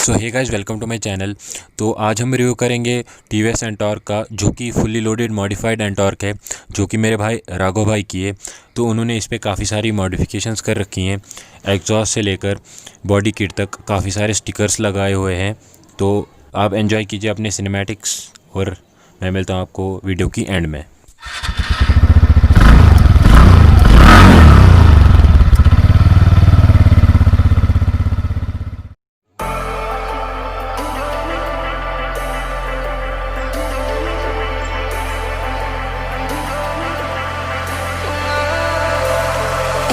So hey guys, welcome to my channel. तो आज हम रिव्यू करेंगे टीवीएस एंटॉर्क का, जो कि फुल्ली लोडेड मॉडिफाइड एंटॉर्क है, जो कि मेरे भाई राघव भाई की है। तो उन्होंने इस पर काफ़ी सारी मॉडिफिकेशंस कर रखी हैं, एग्जॉस्ट से लेकर बॉडी किट तक काफ़ी सारे स्टिकर्स लगाए हुए हैं। तो आप एंजॉय कीजिए अपने सिनेमैटिक्स, और मैं मिलता हूँ आपको वीडियो की एंड में।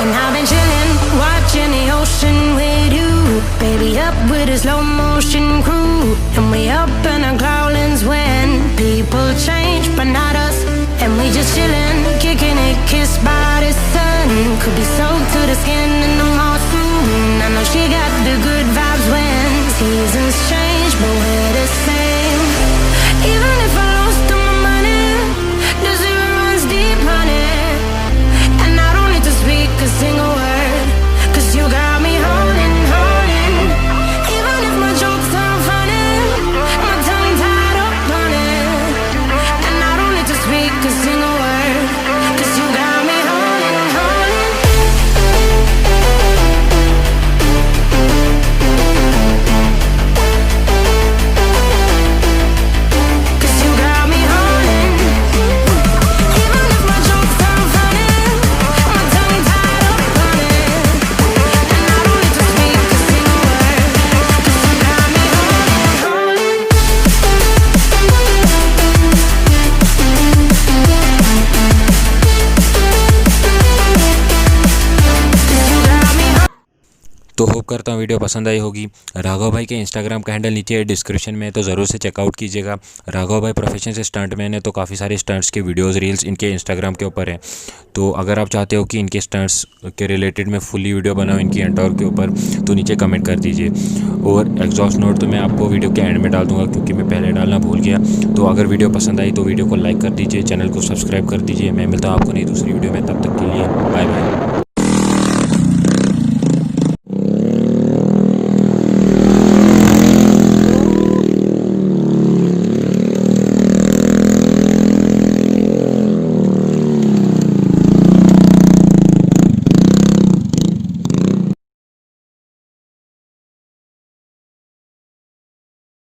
And I've been chillin', watching the ocean with you, baby, up with a slow motion crew. And we up in our growlings when people change, but not us. And we just chillin', kicking it, kissed by the sun. Could be soaked to the skin in the moss soon. I know she got the good vibes when seasons change, but we're the same. Even if I lost all my money, the zero runs deep, honey. And I don't need to speak a single word, 'cause you got me holding, holding. Even if my jokes aren't funny, my tongue tied up on it. And I don't need to speak a single word, 'cause you got me holding, holding. Cause you got me holding. Even if my jokes aren't funny, my tongue tied up on it. And I don't need to speak a single word, 'cause you got me holding, holding. Cause you got me holding. तो hope करता हूँ video पसंद आई होगी। राघव भाई के Instagram का handle नीचे है डिस्क्रिप्शन में, तो ज़रूर से चेकआउट कीजिएगा। राघव भाई प्रोफेशन से स्टंटमैन है, तो काफ़ी सारे स्टंट्स के वीडियोस रील्स इनके इंस्टाग्राम के ऊपर हैं। तो अगर आप चाहते हो कि इनके स्टंट्स के रिलेटेड में फुल्ली वीडियो बनाऊँ इनकी एंटॉर्क के ऊपर, तो नीचे कमेंट कर दीजिए। और एग्जॉस्ट नोट तो मैं आपको वीडियो के एंड में डाल दूँगा, क्योंकि मैं पहले डालना भूल गया। तो अगर वीडियो पसंद आई तो वीडियो को लाइक कर दीजिए, चैनल को सब्सक्राइब कर दीजिए। मैं मिलता हूँ आपको नई दूसरी वीडियो में, तब तक के लिए बाय बाय।